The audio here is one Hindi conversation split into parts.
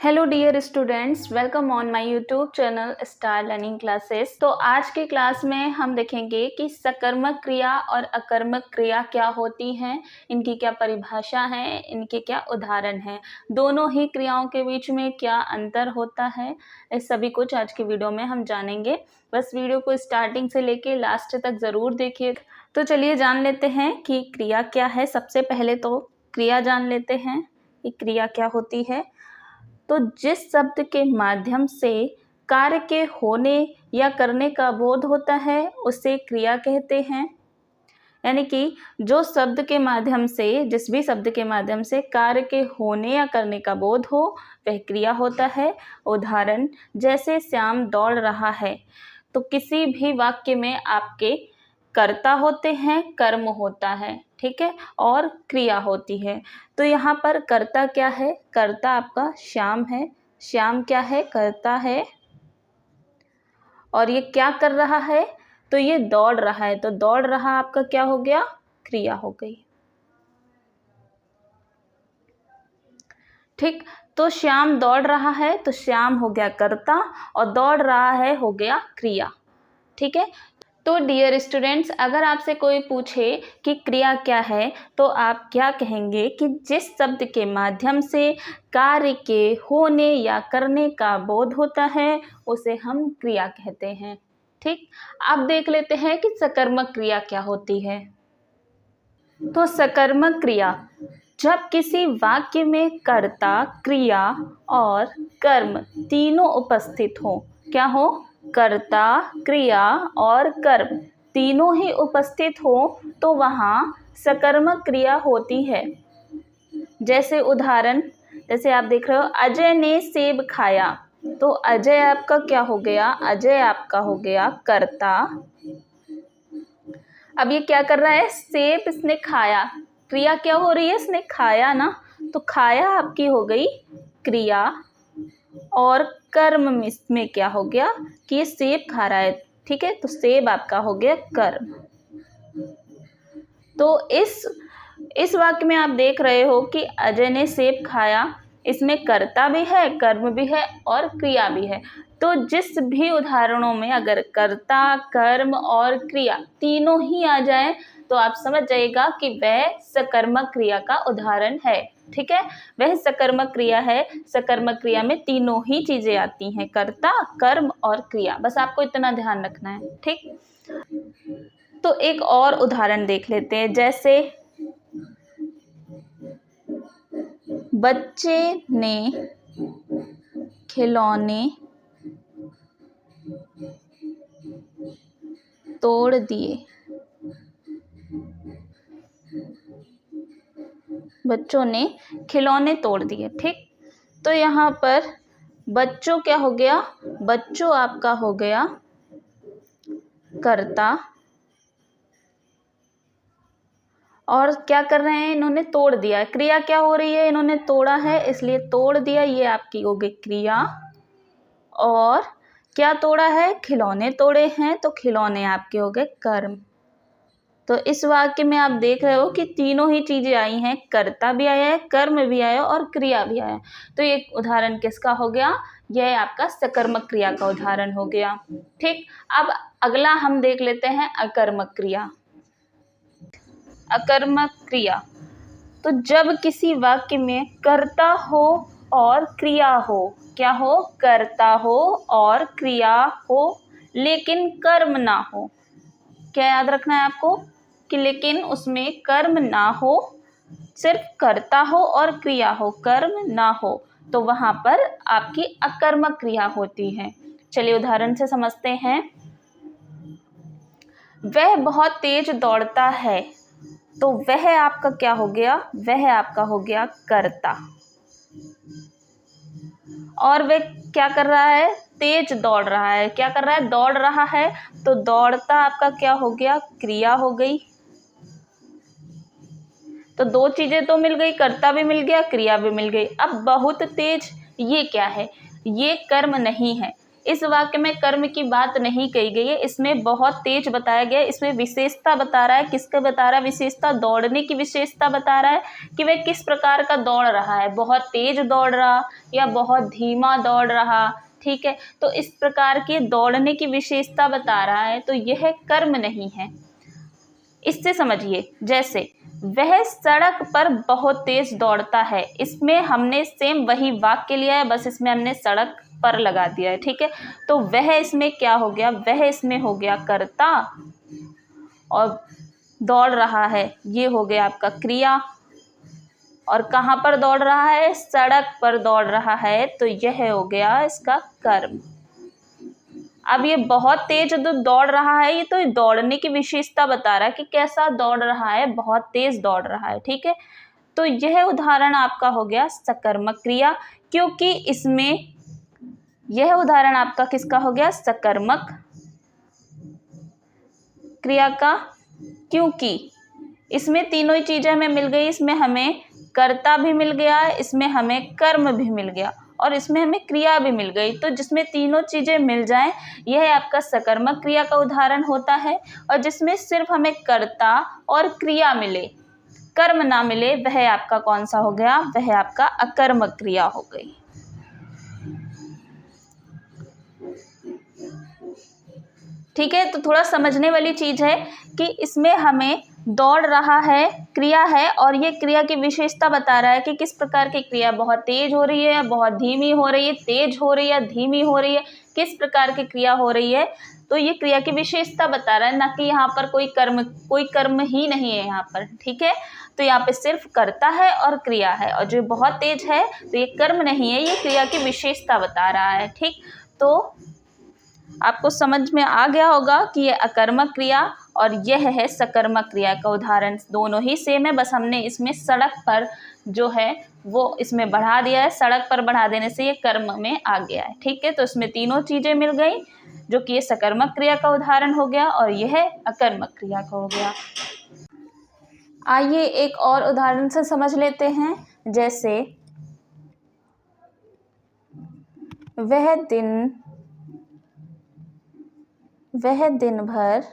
Hello dear students, welcome on my YouTube channel star learning classes. तो आज की क्लास में हम देखेंगे कि सकर्मक क्रिया और अकर्मक क्रिया क्या होती हैं, इनकी क्या परिभाषा है, इनके क्या उदाहरण हैं, दोनों ही क्रियाओं के बीच में क्या अंतर होता है, इस सभी कुछ आज की वीडियो में हम जानेंगे। बस वीडियो को स्टार्टिंग से लेके लास्ट तक ज़रूर देखिए। तो चलिए जान लेते हैं कि क्रिया क्या है। सबसे पहले तो क्रिया जान लेते हैं कि क्रिया क्या होती है। तो जिस शब्द के माध्यम से कार्य के होने या करने का बोध होता है उसे क्रिया कहते हैं। यानी कि जो शब्द के माध्यम से, जिस भी शब्द के माध्यम से कार्य के होने या करने का बोध हो वह क्रिया होता है। उदाहरण जैसे श्याम दौड़ रहा है, तो किसी भी वाक्य में आपके कर्ता होते हैं, कर्म होता है, ठीक है, और क्रिया होती है। तो यहाँ पर कर्ता क्या है? कर्ता आपका श्याम है। श्याम क्या है? कर्ता है। और ये क्या कर रहा है? तो ये दौड़ रहा है। तो दौड़ रहा आपका क्या हो गया? क्रिया हो गई। ठीक, तो श्याम दौड़ रहा है, तो श्याम हो गया कर्ता और दौड़ रहा है हो गया क्रिया। ठीक है। तो डियर स्टूडेंट्स, अगर आपसे कोई पूछे कि क्रिया क्या है तो आप क्या कहेंगे कि जिस शब्द के माध्यम से कार्य के होने या करने का बोध होता है उसे हम क्रिया कहते हैं। ठीक, अब देख लेते हैं कि सकर्मक क्रिया क्या होती है। तो सकर्मक क्रिया जब किसी वाक्य में कर्ता, क्रिया और कर्म तीनों उपस्थित हो। क्या हो? कर्ता, क्रिया और कर्म तीनों ही उपस्थित हो तो वहाँ सकर्मक क्रिया होती है। जैसे उदाहरण, जैसे आप देख रहे हो अजय ने सेब खाया, तो अजय आपका क्या हो गया? अजय आपका हो गया कर्ता। अब ये क्या कर रहा है? सेब इसने खाया, क्रिया क्या हो रही है? इसने खाया ना, तो खाया आपकी हो गई क्रिया। और कर्म में क्या हो गया कि ये सेब खा रहा है, ठीक है, तो सेब आपका हो गया कर्म। तो इस वाक्य में आप देख रहे हो कि अजय ने सेब खाया, इसमें कर्ता भी है, कर्म भी है और क्रिया भी है। तो जिस भी उदाहरणों में अगर कर्ता, कर्म और क्रिया तीनों ही आ जाए तो आप समझ जाइएगा कि वह सकर्मक क्रिया का उदाहरण है। ठीक है, वह सकर्मक क्रिया है। सकर्मक क्रिया में तीनों ही चीजें आती हैं, कर्ता, कर्म और क्रिया। बस आपको इतना ध्यान रखना है। ठीक, तो एक और उदाहरण देख लेते हैं। जैसे बच्चे ने खिलौने तोड़ दिए। बच्चों ने खिलौने तोड़ दिए। ठीक, तो यहाँ पर बच्चों क्या हो गया? बच्चों आपका हो गया कर्ता। और क्या कर रहे हैं? इन्होंने तोड़ दिया। क्रिया क्या हो रही है? इन्होंने तोड़ा है इसलिए तोड़ दिया, ये आपकी हो गई क्रिया। और क्या तोड़ा है? खिलौने तोड़े हैं, तो खिलौने आपके हो गए कर्म। तो इस वाक्य में आप देख रहे हो कि तीनों ही चीजें आई हैं, कर्ता भी आया है, कर्म भी आया और क्रिया भी आया। तो ये उदाहरण किसका हो गया? यह आपका सकर्मक क्रिया का उदाहरण हो गया। ठीक, अब अगला हम देख लेते हैं अकर्मक क्रिया। अकर्मक क्रिया, तो जब किसी वाक्य में कर्ता हो और क्रिया हो। क्या हो? कर्ता हो और क्रिया हो लेकिन कर्म ना हो। क्या याद रखना है आपको कि लेकिन उसमें कर्म ना हो, सिर्फ कर्ता हो और क्रिया हो, कर्म ना हो, तो वहां पर आपकी अकर्मक क्रिया होती है। चलिए उदाहरण से समझते हैं। वह बहुत तेज दौड़ता है, तो वह आपका क्या हो गया? वह आपका हो गया कर्ता। और वह क्या कर रहा है? तेज दौड़ रहा है। क्या कर रहा है? दौड़ रहा है, तो दौड़ता आपका क्या हो गया? क्रिया हो गई। तो दो चीजें तो मिल गई, कर्ता भी मिल गया, क्रिया भी मिल गई। अब बहुत तेज, ये क्या है? ये कर्म नहीं है, इस वाक्य में कर्म की बात नहीं कही गई है, इसमें बहुत तेज बताया गया है। इसमें विशेषता बता रहा है, किसका बता रहा है विशेषता, दौड़ने की विशेषता बता रहा है कि वह किस प्रकार का दौड़ रहा है, बहुत तेज दौड़ रहा या बहुत धीमा दौड़ रहा। ठीक है, तो इस प्रकार की दौड़ने की विशेषता बता रहा है, तो यह कर्म नहीं है। इससे समझिए, जैसे वह सड़क पर बहुत तेज दौड़ता है, इसमें हमने सेम वही वाक्य लिया है, बस इसमें हमने सड़क पर लगा दिया है। ठीक है, तो वह इसमें क्या हो गया, वह इसमें हो गया कर्ता और दौड़ रहा है ये हो गया आपका क्रिया। और कहाँ पर दौड़ रहा है, सड़क पर दौड़ रहा है, तो यह हो गया इसका कर्म। अब ये बहुत तेज जो दौड़ रहा है, ये तो दौड़ने की विशेषता बता रहा है कि कैसा दौड़ रहा है, बहुत तेज दौड़ रहा है। ठीक है, तो यह उदाहरण आपका हो गया सकर्मक क्रिया, क्योंकि इसमें यह उदाहरण आपका किसका हो गया, सकर्मक क्रिया का, क्योंकि इसमें तीनों ही चीजें हमें मिल गई। इसमें हमें कर्ता भी मिल गया, इसमें हमें कर्म भी मिल गया और इसमें हमें क्रिया भी मिल गई। तो जिसमें तीनों चीजें मिल जाएं, यह आपका सकर्मक क्रिया का उदाहरण होता है। और जिसमें सिर्फ हमें कर्ता और क्रिया मिले, कर्म ना मिले, वह आपका कौन सा हो गया, वह आपका अकर्मक क्रिया हो गई। ठीक है, तो थोड़ा समझने वाली चीज है कि इसमें हमें दौड़ रहा है क्रिया है और ये क्रिया की विशेषता बता रहा है कि किस प्रकार की क्रिया, बहुत तेज हो रही है, बहुत धीमी हो रही है, तेज हो रही है, धीमी हो रही है, किस प्रकार की क्रिया हो रही है। तो ये क्रिया की विशेषता बता रहा है, ना कि यहाँ पर कोई कर्म ही नहीं है यहाँ पर। ठीक है, तो यहाँ पे सिर्फ कर्ता है और क्रिया है, और जो बहुत तेज है तो ये कर्म नहीं है, ये क्रिया की विशेषता बता रहा है। ठीक, तो आपको समझ में आ गया होगा कि ये अकर्मक क्रिया और यह है सकर्मक क्रिया का उदाहरण। दोनों ही सेम है, बस हमने इसमें सड़क पर जो है वो इसमें बढ़ा दिया है, सड़क पर बढ़ा देने से ये कर्म में आ गया है। ठीक है, तो इसमें तीनों चीजें मिल गई, जो कि ये सकर्मक क्रिया का उदाहरण हो गया और यह अकर्मक क्रिया का हो गया। आइए एक और उदाहरण से समझ लेते हैं। जैसे वह दिन भर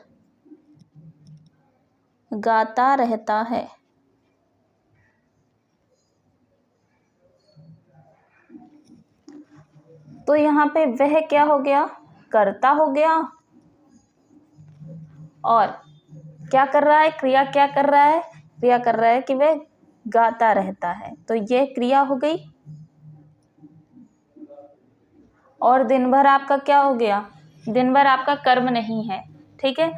गाता रहता है। तो यहाँ पे वह क्या हो गया, कर्ता हो गया, और क्या कर रहा है, क्रिया क्या कर रहा है, क्रिया कर रहा है कि वह गाता रहता है, तो यह क्रिया हो गई। और दिन भर आपका क्या हो गया, दिन भर आपका कर्म नहीं है। ठीक है,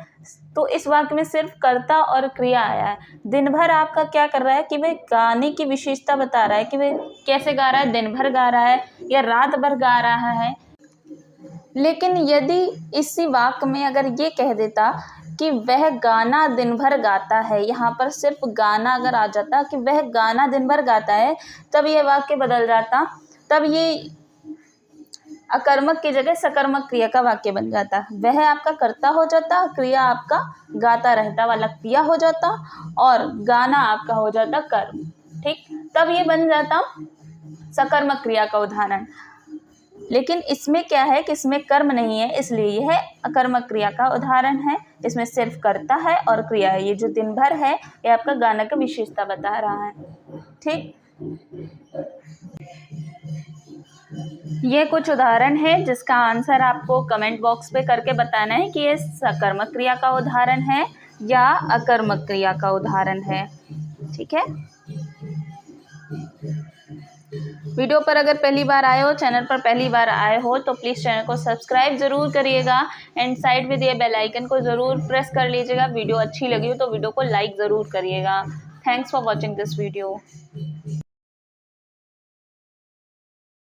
तो इस वाक्य में सिर्फ कर्ता और क्रिया आया है। दिन भर आपका क्या कर रहा है कि वह गाने की विशेषता बता रहा है कि वह कैसे गा रहा है, दिन भर गा रहा है या रात भर गा रहा है। लेकिन यदि इसी वाक्य में अगर ये कह देता कि वह गाना दिन भर गाता है, यहाँ पर सिर्फ गाना अगर आ जाता कि वह गाना दिन भर गाता है, तब ये वाक्य बदल जाता, तब ये अकर्मक की जगह सकर्मक क्रिया का वाक्य बन जाता। वह आपका कर्ता हो जाता, क्रिया आपका गाता रहता वाला क्रिया हो जाता, और गाना आपका हो जाता कर्म। ठीक, तब ये बन जाता सकर्मक क्रिया का उदाहरण। लेकिन इसमें क्या है कि इसमें कर्म नहीं है, इसलिए यह अकर्मक क्रिया का उदाहरण है। इसमें सिर्फ कर्ता है और क्रिया है। ये जो दिन भर है ये आपका गाना का विशेषता बता रहा है। ठीक, ये कुछ उदाहरण है जिसका आंसर आपको कमेंट बॉक्स पे करके बताना है कि ये सकर्मक क्रिया का उदाहरण है या अकर्मक क्रिया का उदाहरण है। ठीक है, वीडियो पर अगर पहली बार आए हो, चैनल पर पहली बार आए हो, तो प्लीज़ चैनल को सब्सक्राइब ज़रूर करिएगा एंड साइड में दिए बेल आइकन को ज़रूर प्रेस कर लीजिएगा। वीडियो अच्छी लगी हो तो वीडियो को लाइक ज़रूर करिएगा। Thanks for watching this video.